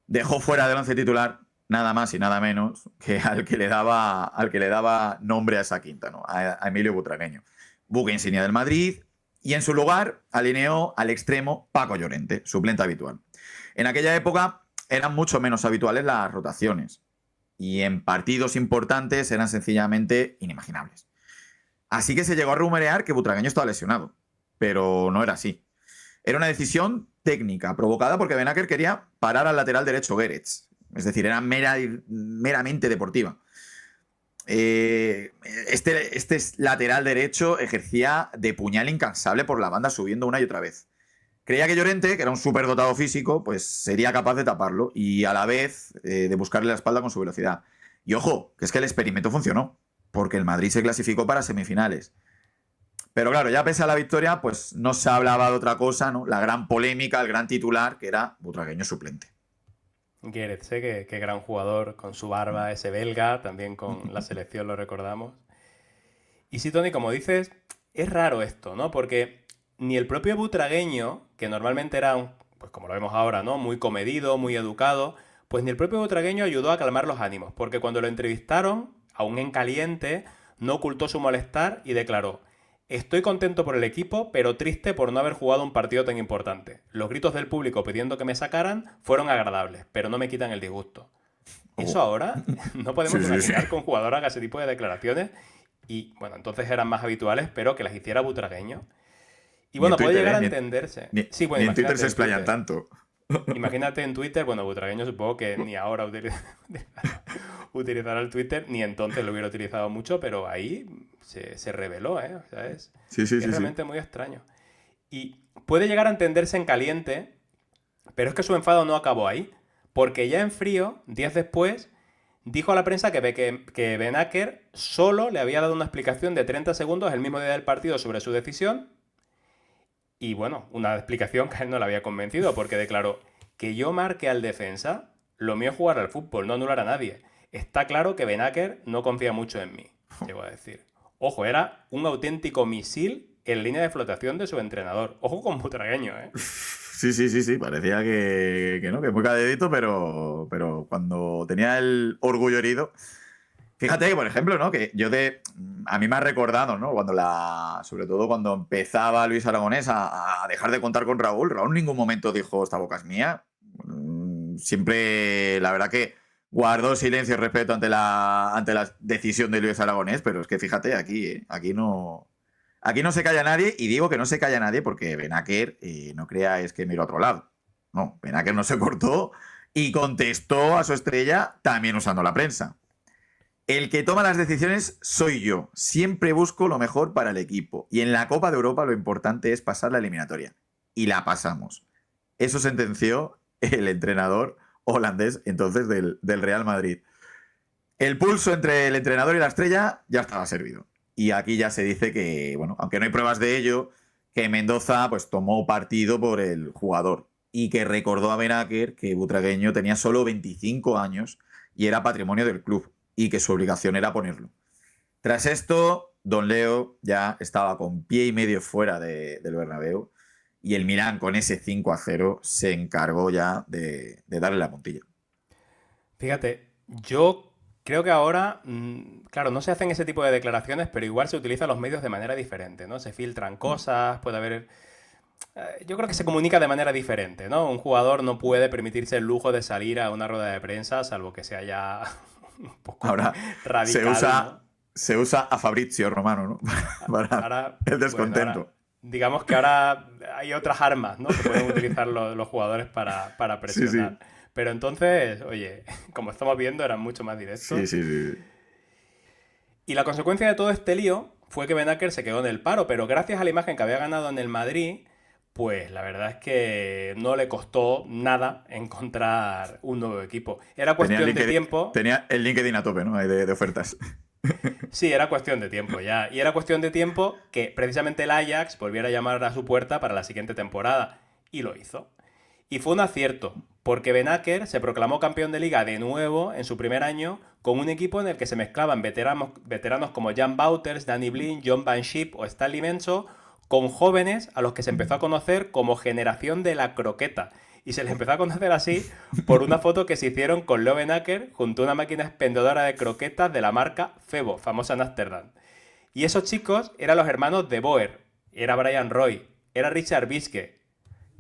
Dejó fuera del once titular nada más y nada menos que al que le daba nombre a esa quinta, ¿no? A Emilio Butragueño. Buque insignia del Madrid, y en su lugar alineó al extremo Paco Llorente, suplente habitual. En aquella época eran mucho menos habituales las rotaciones y en partidos importantes eran sencillamente inimaginables. Así que se llegó a rumorear que Butragueño estaba lesionado, pero no era así. Era una decisión técnica provocada porque Ben Akker quería parar al lateral derecho Gerets. Es decir, era meramente deportiva. Este lateral derecho ejercía de puñal incansable por la banda, subiendo una y otra vez. Creía que Llorente, que era un superdotado físico, pues sería capaz de taparlo y a la vez de buscarle la espalda con su velocidad. Y ojo, que es que el experimento funcionó, porque el Madrid se clasificó para semifinales. Pero claro, ya pese a la victoria, pues no se hablaba de otra cosa, ¿no? La gran polémica, el gran titular, que era Butragueño suplente. Gerets, qué gran jugador, con su barba, ese belga, también con la selección lo recordamos. Y sí, Tony, como dices, es raro esto, ¿no? Porque ni el propio Butragueño, que normalmente era, pues como lo vemos ahora, ¿no? Muy comedido, muy educado, pues ni el propio Butragueño ayudó a calmar los ánimos, porque cuando lo entrevistaron, aún en caliente, no ocultó su malestar y declaró: estoy contento por el equipo, pero triste por no haber jugado un partido tan importante. Los gritos del público pidiendo que me sacaran fueron agradables, pero no me quitan el disgusto. Eso ahora no podemos imaginar que un jugador haga ese tipo de declaraciones y, bueno, entonces eran más habituales, pero que las hiciera Butragueño. Y bueno, puede llegar a entenderse. Sí, bueno, ni en Twitter se explayan tanto. Imagínate en Twitter, bueno, Butragueño supongo que ni ahora utilizará el Twitter, ni entonces lo hubiera utilizado mucho, pero ahí se reveló, ¿eh? O sea, es realmente muy extraño. Y puede llegar a entenderse en caliente, pero es que su enfado no acabó ahí, porque ya en frío, días después, dijo a la prensa que Ben Akker solo le había dado una explicación de 30 segundos el mismo día del partido sobre su decisión. Y bueno, una explicación que a él no le había convencido, porque declaró: que yo marque al defensa, lo mío es jugar al fútbol, no anular a nadie. Está claro que Ben Akker no confía mucho en mí, llegó a decir. Ojo, era un auténtico misil en línea de flotación de su entrenador. Ojo con Butragueño, ¿eh? Sí, parecía que no, que muy cadedito, pero cuando tenía el orgullo herido. Fíjate que, por ejemplo, ¿no? Que a mí me ha recordado, ¿no? Sobre todo cuando empezaba Luis Aragonés a dejar de contar con Raúl. Raúl en ningún momento dijo: esta boca es mía. Siempre, la verdad que guardó silencio y respeto ante la decisión de Luis Aragonés, pero es que fíjate, aquí no se calla nadie, y digo que no se calla nadie porque Ben Akker, no creáis que miro a otro lado. No, Ben Akker no se cortó y contestó a su estrella también usando la prensa. El que toma las decisiones soy yo. Siempre busco lo mejor para el equipo. Y en la Copa de Europa lo importante es pasar la eliminatoria. Y la pasamos. Eso sentenció el entrenador holandés entonces del Real Madrid. El pulso entre el entrenador y la estrella ya estaba servido. Y aquí ya se dice que, bueno, aunque no hay pruebas de ello, que Mendoza pues tomó partido por el jugador y que recordó a Ben Akker que Butragueño tenía solo 25 años y era patrimonio del club, y que su obligación era ponerlo. Tras esto, Don Leo ya estaba con pie y medio fuera del Bernabéu, y el Milán, con ese 5-0, se encargó ya de darle la puntilla. Fíjate, yo creo que ahora, claro, no se hacen ese tipo de declaraciones, pero igual se utilizan los medios de manera diferente, ¿no? Se filtran cosas, puede haber... Yo creo que se comunica de manera diferente, ¿no? Un jugador no puede permitirse el lujo de salir a una rueda de prensa, salvo que sea ya un poco ahora radical, se usa, ¿no? Se usa a Fabrizio Romano, ¿no? Para Ahora, el bueno, ahora, descontento. digamos que ahora hay otras armas, ¿no? Que pueden utilizar los jugadores para Sí, sí. presionar. Pero entonces, oye, como estamos viendo, eran mucho más Sí, directos. sí, sí. Y la consecuencia de todo este lío fue que Benaker se quedó en el paro, pero gracias a la imagen que había ganado en el Madrid, pues la verdad es que no le costó nada encontrar un nuevo equipo. Era Tenía cuestión de tiempo. tenía el LinkedIn a tope, ¿no? Ahí de ofertas. Sí, era cuestión de tiempo ya. Y era cuestión de tiempo que precisamente el Ajax volviera a llamar a su puerta para la siguiente temporada. Y lo hizo. Y fue un acierto, porque Benaker se proclamó campeón de liga de nuevo en su primer año con un equipo en el que se mezclaban veteranos como Jan Wouters, Danny Blind, John Van Schip o Stanley Menzo, con jóvenes a los que se empezó a conocer como generación de la croqueta. Y se les empezó a conocer así por una foto que se hicieron con Leo Benaker junto a una máquina expendedora de croquetas de la marca Febo, famosa en Ámsterdam. Y esos chicos eran los hermanos de Boer, era Brian Roy, era Richard Biske,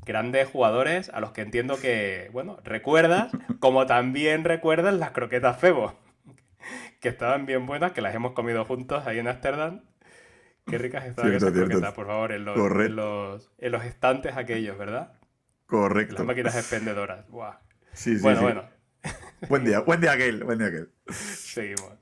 grandes jugadores a los que entiendo que, bueno, recuerdas, como también recuerdas las croquetas Febo, que estaban bien buenas, que las hemos comido juntos ahí en Ámsterdam. Qué ricas estaban Cierto, esas cierto. croquetas, por favor, Correcto, en los estantes aquellos, ¿verdad? En las correcto. máquinas expendedoras. Buah. Sí, sí, Bueno, sí. bueno, seguimos, Buen día aquel, buen día aquel. seguimos.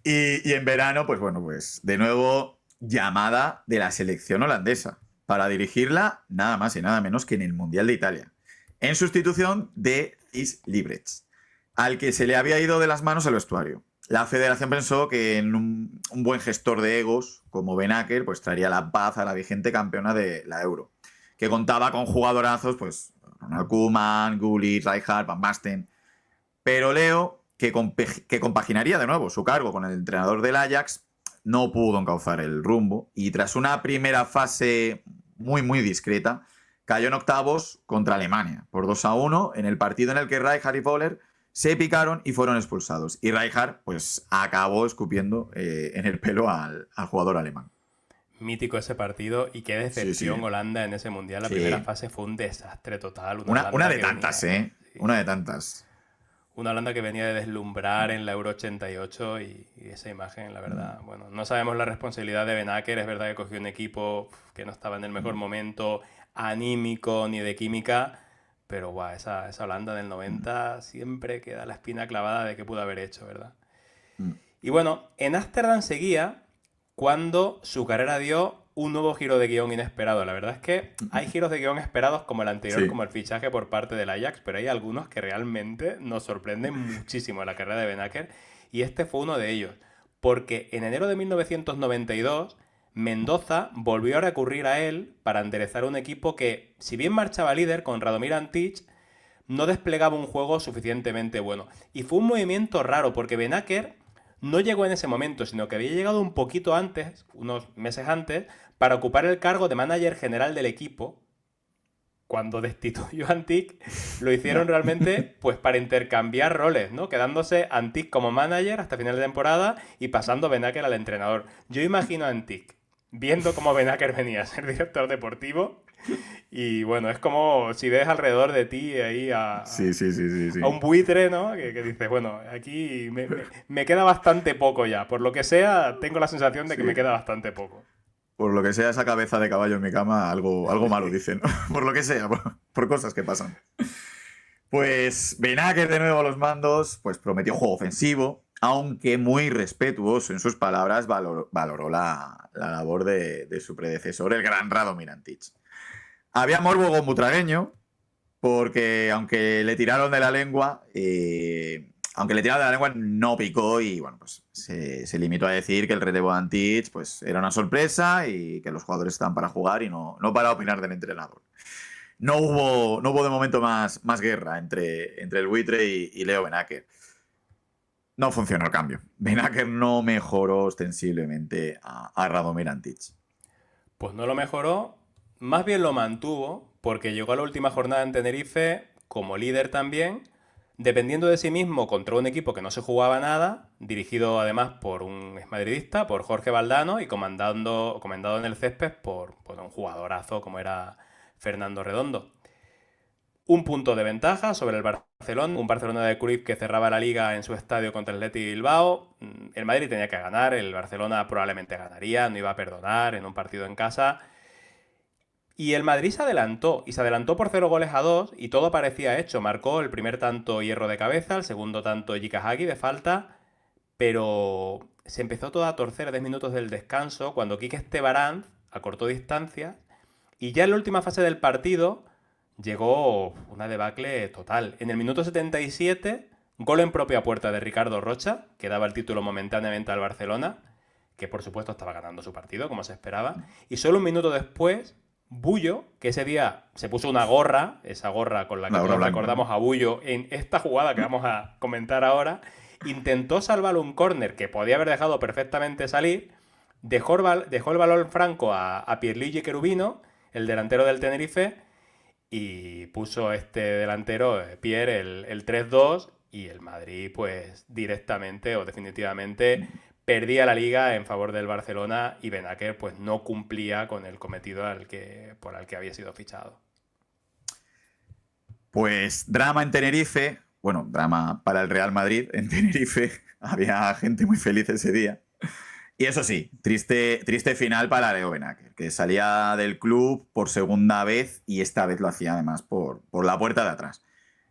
Y en verano, pues bueno, pues de nuevo llamada de la selección holandesa para dirigirla nada más y nada menos que en el Mundial de Italia, en sustitución de Thijs Liebrechts, al que se le había ido de las manos el vestuario. La federación pensó que en un buen gestor de egos como Ben Acker pues traería la paz a la vigente campeona de la Euro, que contaba con jugadorazos pues Ronald Koeman, Gullit, Rijkaard, Van Basten, pero Leo, que compaginaría de nuevo su cargo con el entrenador del Ajax, no pudo encauzar el rumbo y tras una primera fase muy discreta, cayó en octavos contra Alemania por 2-1 en el partido en el que Rijkaard y Voller se picaron y fueron expulsados. Y Rijkaard pues acabó escupiendo en el pelo al jugador alemán. Mítico ese partido y qué Sí, sí, decepción Holanda en ese mundial. La primera sí. fase fue un desastre total. Una de tantas, ¿eh? Sí, Una de tantas. una Holanda que venía de deslumbrar en la Euro 88 y esa imagen, la verdad. Bueno, no sabemos la responsabilidad de Benaker. Es verdad que cogió un equipo que no estaba en el mejor momento anímico ni de química. Pero guau, esa Holanda del 90 siempre queda la espina clavada de qué pudo haber hecho, ¿verdad? Y bueno, en Ámsterdam seguía cuando su carrera dio un nuevo giro de guión inesperado. La verdad es que hay giros de guión esperados como el anterior, Sí. como el fichaje por parte del Ajax, pero hay algunos que realmente nos sorprenden muchísimo en la carrera de Benaker. Y este fue uno de ellos. Porque en enero de 1992, Mendoza volvió a recurrir a él para enderezar un equipo que, si bien marchaba líder con Radomir Antic, no desplegaba un juego suficientemente bueno. Y fue un movimiento raro porque Benaker no llegó en ese momento, sino que había llegado un poquito antes, unos meses antes, para ocupar el cargo de manager general del equipo. Cuando destituyó a Antic, lo hicieron Ya. realmente pues para intercambiar roles, ¿no? Quedándose Antic como manager hasta final de temporada y pasando Benaker al entrenador. Yo imagino a Antic viendo cómo Benaker venía a ser director deportivo y bueno, es como si ves alrededor de ti ahí Sí, sí, sí, sí, a un sí. buitre, ¿no? Que dices, bueno, aquí me queda bastante poco ya. Por lo que sea, tengo la sensación de que me Sí. queda bastante poco. Por lo que sea, esa cabeza de caballo en mi cama, algo malo dicen. Por lo que sea, por cosas que pasan. Pues Benaker de nuevo a los mandos, pues prometió juego ofensivo, aunque muy respetuoso en sus palabras, valoró la labor de su predecesor, el gran Radomir Antic. Había morbo con Butragueño, porque aunque le tiraron de la lengua, no picó y bueno, pues se limitó a decir que el relevo de Antich pues, era una sorpresa y que los jugadores estaban para jugar y no para opinar del entrenador. No hubo de momento más guerra entre el buitre y Leo Benaker. No funcionó el cambio. Benaker no mejoró ostensiblemente a Radomir Antich. Pues no lo mejoró, más bien lo mantuvo, porque llegó a la última jornada en Tenerife como líder también, dependiendo de sí mismo contra un equipo que no se jugaba nada, dirigido además por un exmadridista, por Jorge Valdano, y comandado en el césped por un jugadorazo como era Fernando Redondo. un punto de ventaja sobre el Barcelona, un Barcelona de Cruyff que cerraba la liga en su estadio contra el Athletic Bilbao. El Madrid tenía que ganar, el Barcelona probablemente ganaría, no iba a perdonar en un partido en casa. Y el Madrid se adelantó por 0 goles a 2 y todo parecía hecho. Marcó el primer tanto Hierro de cabeza, el segundo tanto Yikahagi de falta, pero se empezó todo a torcer a 10 minutos del descanso cuando Quique Estebarán acortó distancias y ya en la última fase del partido llegó una debacle total. En el minuto 77, gol en propia puerta de Ricardo Rocha, que daba el título momentáneamente al Barcelona, que por supuesto estaba ganando su partido, como se esperaba, y solo un minuto después, Bullo, que ese día se puso una gorra, esa gorra con la que todos recordamos a Bullo en esta jugada que vamos a comentar ahora, intentó salvar un córner que podía haber dejado perfectamente salir, dejó el balón franco a Pierluigi Cherubino, el delantero del Tenerife, y puso este delantero, Pierre, el 3-2, y el Madrid pues directamente o definitivamente perdía la liga en favor del Barcelona y Benacer pues no cumplía con el cometido por el que había sido fichado. Pues drama en Tenerife, bueno, drama para el Real Madrid en Tenerife, había gente muy feliz ese día. Y eso sí, triste final para Leo Benacer, que salía del club por segunda vez y esta vez lo hacía además por la puerta de atrás,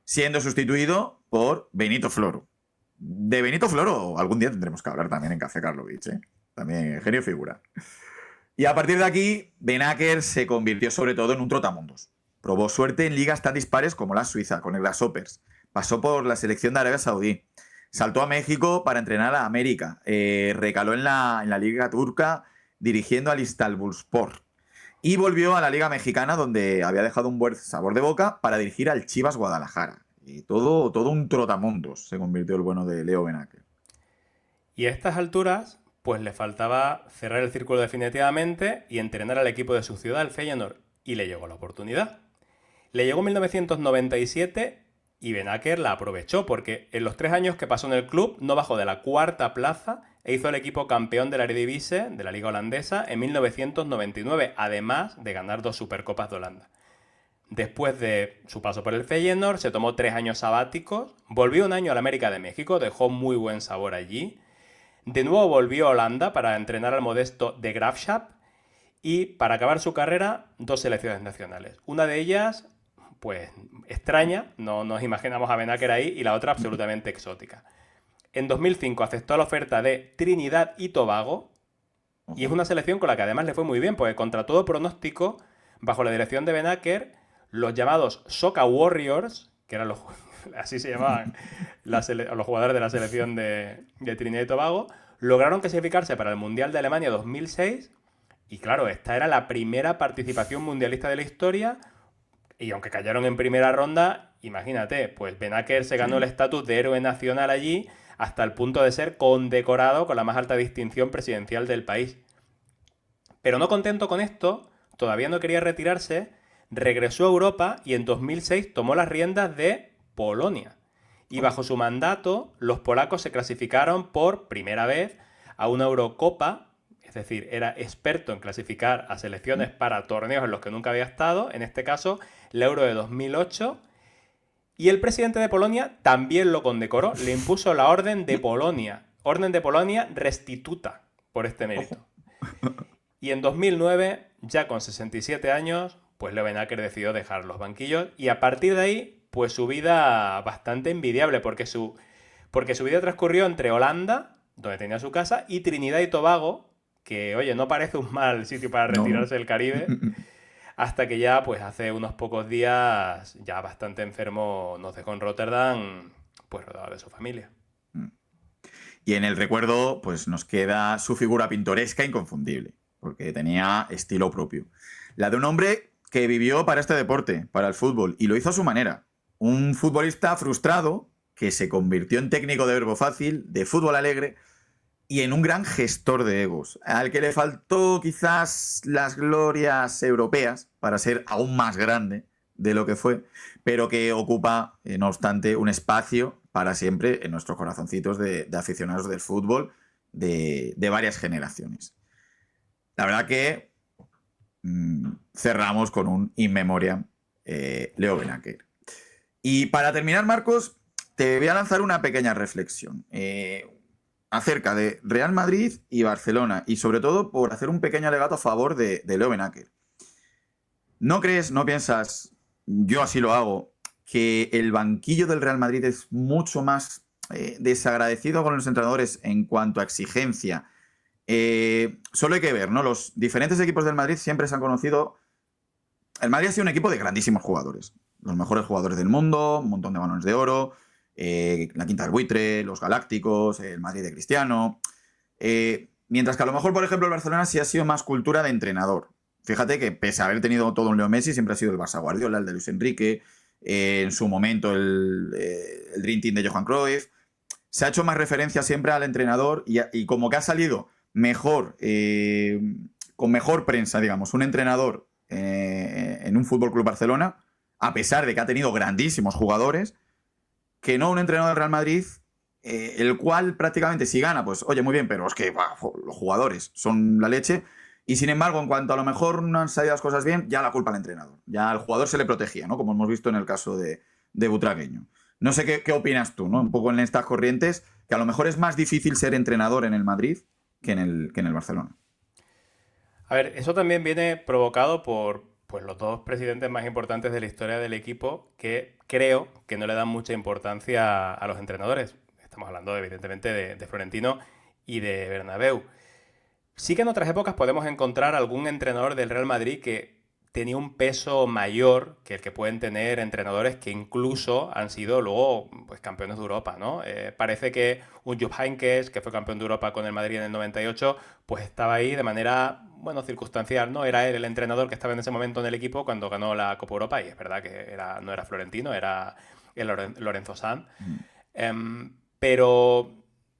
siendo sustituido por Benito Floro. De Benito Floro algún día tendremos que hablar también en Café Karlovich, ¿eh? También genio figura. Y a partir de aquí, Benacer se convirtió sobre todo en un trotamundos. Probó suerte en ligas tan dispares como la Suiza, con el Grasshoppers. Pasó por la selección de Arabia Saudí. Saltó a México para entrenar a América. Recaló en la Liga Turca dirigiendo al Istanbulspor. Y volvió a la Liga Mexicana, donde había dejado un buen sabor de boca, para dirigir al Chivas Guadalajara. Y todo un trotamundos se convirtió el bueno de Leo Benacer. Y a estas alturas, pues le faltaba cerrar el círculo definitivamente y entrenar al equipo de su ciudad, el Feyenoord. Y le llegó la oportunidad. Le llegó en 1997 y Benacer la aprovechó porque en los 3 años que pasó en el club no bajó de la 4ª plaza e hizo el equipo campeón de la Eredivisie, de la liga holandesa, en 1999, además de ganar 2 Supercopas de Holanda. Después de su paso por el Feyenoord, se tomó 3 años sabáticos, volvió un año a la América de México, dejó muy buen sabor allí. De nuevo volvió a Holanda para entrenar al modesto de Graafschap y para acabar su carrera 2 selecciones nacionales. Una de ellas, pues extraña, no nos imaginamos a Benacer ahí, y la otra absolutamente exótica. En 2005 aceptó la oferta de Trinidad y Tobago y es una selección con la que además le fue muy bien porque contra todo pronóstico, bajo la dirección de Benacer, los llamados Soca Warriors, que eran así se llamaban los jugadores de la selección de Trinidad y Tobago, lograron clasificarse para el Mundial de Alemania 2006 y claro, esta era la primera participación mundialista de la historia y aunque cayeron en primera ronda, imagínate, pues Benacer se ganó el estatus de héroe nacional allí hasta el punto de ser condecorado con la más alta distinción presidencial del país. Pero no contento con esto, todavía no quería retirarse, regresó a Europa y en 2006 tomó las riendas de Polonia. Y bajo su mandato, los polacos se clasificaron por primera vez a una Eurocopa, es decir, era experto en clasificar a selecciones para torneos en los que nunca había estado, en este caso, la Euro de 2008. Y el presidente de Polonia también lo condecoró, le impuso la Orden de Polonia Restituta, por este mérito. Y en 2009, ya con 67 años, pues Leo Benacer decidió dejar los banquillos y a partir de ahí, pues su vida bastante envidiable, porque su vida transcurrió entre Holanda, donde tenía su casa, y Trinidad y Tobago, que, oye, no parece un mal sitio para retirarse del Caribe, hasta que ya, pues hace unos pocos días, ya bastante enfermo, nos dejó en Rotterdam, pues rodeado de su familia. Y en el recuerdo, pues nos queda su figura pintoresca e inconfundible, porque tenía estilo propio. La de un hombre que vivió para este deporte, para el fútbol, y lo hizo a su manera. Un futbolista frustrado que se convirtió en técnico de verbo fácil, de fútbol alegre, y en un gran gestor de egos, al que le faltó quizás las glorias europeas para ser aún más grande de lo que fue, pero que ocupa, no obstante, un espacio para siempre en nuestros corazoncitos de aficionados del fútbol de varias generaciones. La verdad que cerramos con un in memoriam Leo Benacer. Y para terminar, Marcos, te voy a lanzar una pequeña reflexión acerca de Real Madrid y Barcelona, y sobre todo por hacer un pequeño alegato a favor de Leo Benaker. ¿No crees, no piensas, yo así lo hago, que el banquillo del Real Madrid es mucho más desagradecido con los entrenadores en cuanto a exigencia? Solo hay que ver, ¿no? Los diferentes equipos del Madrid siempre se han conocido. El Madrid ha sido un equipo de grandísimos jugadores. Los mejores jugadores del mundo, un montón de balones de oro, la Quinta del Buitre, los Galácticos, el Madrid de Cristiano. Mientras que a lo mejor, por ejemplo, el Barcelona sí ha sido más cultura de entrenador. Fíjate que pese a haber tenido todo un Leo Messi, siempre ha sido el Barça Guardiola, el de Luis Enrique, en su momento el Dream Team de Johan Cruyff. Se ha hecho más referencia siempre al entrenador y como que ha salido mejor, con mejor prensa, digamos, un entrenador en un Fútbol Club Barcelona, a pesar de que ha tenido grandísimos jugadores, que no un entrenador del Real Madrid, el cual prácticamente si gana, pues oye, muy bien, pero es que los jugadores son la leche. Y sin embargo, en cuanto a lo mejor no han salido las cosas bien, ya la culpa al entrenador. Ya al jugador se le protegía, ¿no? Como hemos visto en el caso de Butragueño. No sé qué opinas tú, ¿no? Un poco en estas corrientes, que a lo mejor es más difícil ser entrenador en el Madrid que en el Barcelona. A ver, eso también viene provocado por pues, los dos presidentes más importantes de la historia del equipo que creo que no le dan mucha importancia a los entrenadores. Estamos hablando, evidentemente, de Florentino y de Bernabéu. Sí que en otras épocas podemos encontrar algún entrenador del Real Madrid que tenía un peso mayor que el que pueden tener entrenadores que incluso han sido luego pues, campeones de Europa, ¿no? Parece que un Jupp Heynckes, que fue campeón de Europa con el Madrid en el 98, pues estaba ahí de manera, bueno, circunstancial, ¿no? Era él el entrenador que estaba en ese momento en el equipo cuando ganó la Copa Europa y es verdad que no era Florentino, era el Lorenzo Sanz. Mm. Pero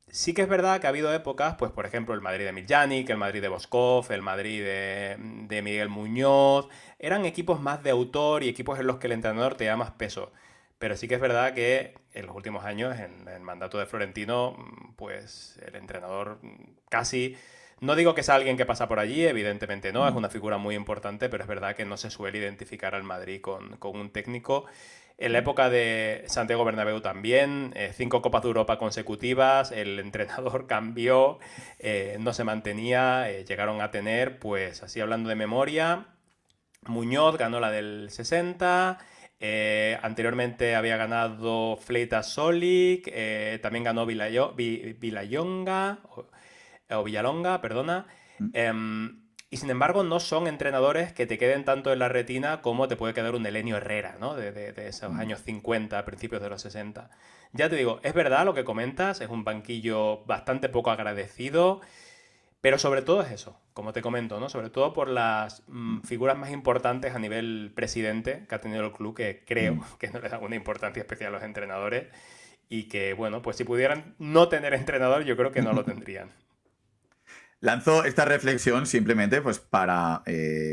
sí que es verdad que ha habido épocas, pues por ejemplo el Madrid de Miljanic, el Madrid de Boskov, el Madrid de Miguel Muñoz, eran equipos más de autor y equipos en los que el entrenador te da más peso. Pero sí que es verdad que en los últimos años, en el mandato de Florentino, pues el entrenador casi... No digo que sea alguien que pasa por allí, evidentemente no, es Mm. una figura muy importante, pero es verdad que no se suele identificar al Madrid con un técnico. En la época de Santiago Bernabéu también, 5 Copas de Europa consecutivas, el entrenador cambió, no se mantenía, llegaron a tener, pues así hablando de memoria, Muñoz ganó la del 60, anteriormente había ganado Fleita Solik, también ganó Villayonga, o Villalonga, perdona. Mm. Y sin embargo, no son entrenadores que te queden tanto en la retina como te puede quedar un Elenio Herrera, ¿no? De esos Mm. años 50, principios de los 60. Ya te digo, es verdad lo que comentas, es un banquillo bastante poco agradecido, pero sobre todo es eso, como te comento, ¿no? Sobre todo por las figuras más importantes a nivel presidente que ha tenido el club, que creo Mm. que no le dan una importancia especial a los entrenadores y que, bueno, pues si pudieran no tener entrenador, yo creo que no lo tendrían. Lanzo esta reflexión simplemente pues para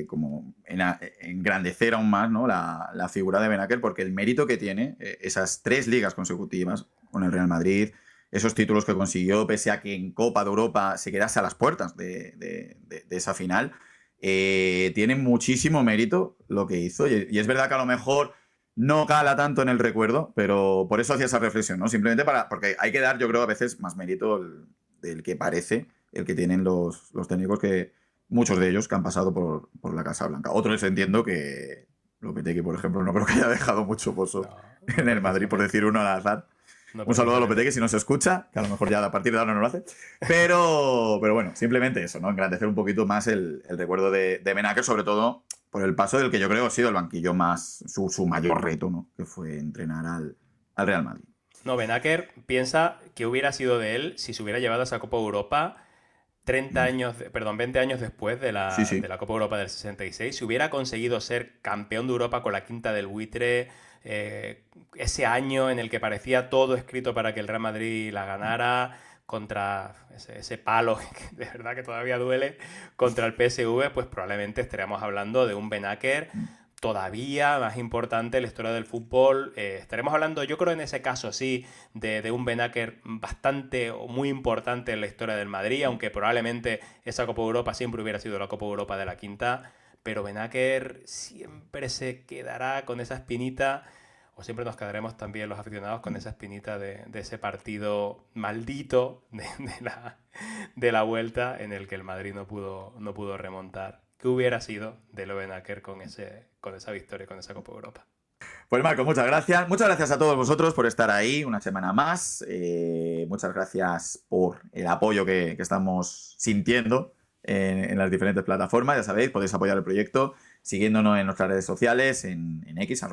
como engrandecer aún más, ¿no? la figura de Benaker, porque el mérito que tiene, esas 3 ligas consecutivas con el Real Madrid, esos títulos que consiguió, pese a que en Copa de Europa se quedase a las puertas de esa final, tiene muchísimo mérito lo que hizo. Y es verdad que a lo mejor no cala tanto en el recuerdo, pero por eso hacía esa reflexión, ¿no? Simplemente porque hay que dar, yo creo, a veces más mérito del que parece el que tienen los técnicos, que muchos de ellos que han pasado por la Casa Blanca. Otros entiendo que Lopetegui, por ejemplo, no creo que haya dejado mucho pozo No, en no el Madrid, por precisamente. decir uno al azar. No Un saludo a Lopetegui precisamente. si no se escucha, que a lo mejor ya a partir de ahora no lo hace. Pero bueno, simplemente eso, ¿no? Engrandecer un poquito más el recuerdo de Benaker, sobre todo por el paso del que yo creo ha sido el banquillo más, su mayor reto, ¿no? Que fue entrenar al Real Madrid. No, Benaker piensa que hubiera sido de él si se hubiera llevado esa Copa Europa 30 Mm. años, perdón, 20 años después de Sí, de sí. la Copa Europa del 66, si hubiera conseguido ser campeón de Europa con la Quinta del Buitre, ese año en el que parecía todo escrito para que el Real Madrid la ganara, contra ese palo que de verdad que todavía duele, contra el PSV, pues probablemente estaríamos hablando de un Benaker Mm. todavía más importante en la historia del fútbol. Estaremos hablando, yo creo en ese caso sí, de un Benaker bastante o muy importante en la historia del Madrid, aunque probablemente esa Copa Europa siempre hubiera sido la Copa Europa de la Quinta, pero Benaker siempre se quedará con esa espinita. o siempre nos quedaremos también los aficionados con esa espinita de ese partido maldito de la vuelta en el que el Madrid no pudo remontar. ¿Qué hubiera sido de Lobenacker con esa victoria, con esa Copa Europa? Pues Marco, muchas gracias. Muchas gracias a todos vosotros por estar ahí una semana más. Muchas gracias por el apoyo que estamos sintiendo en las diferentes plataformas. Ya sabéis, podéis apoyar el proyecto siguiéndonos en nuestras redes sociales, en X,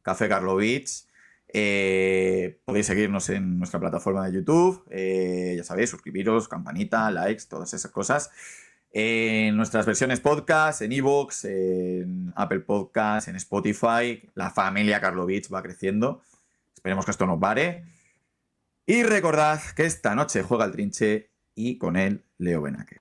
@CafeCarlovich. Podéis seguirnos en nuestra plataforma de YouTube. Ya sabéis, suscribiros, campanita, likes, todas esas cosas. En nuestras versiones podcast, en iVoox, en Apple Podcast, en Spotify. La familia Karlovich va creciendo. Esperemos que esto nos pare. Y recordad que esta noche juega el Trinche y con él Leo Benacker.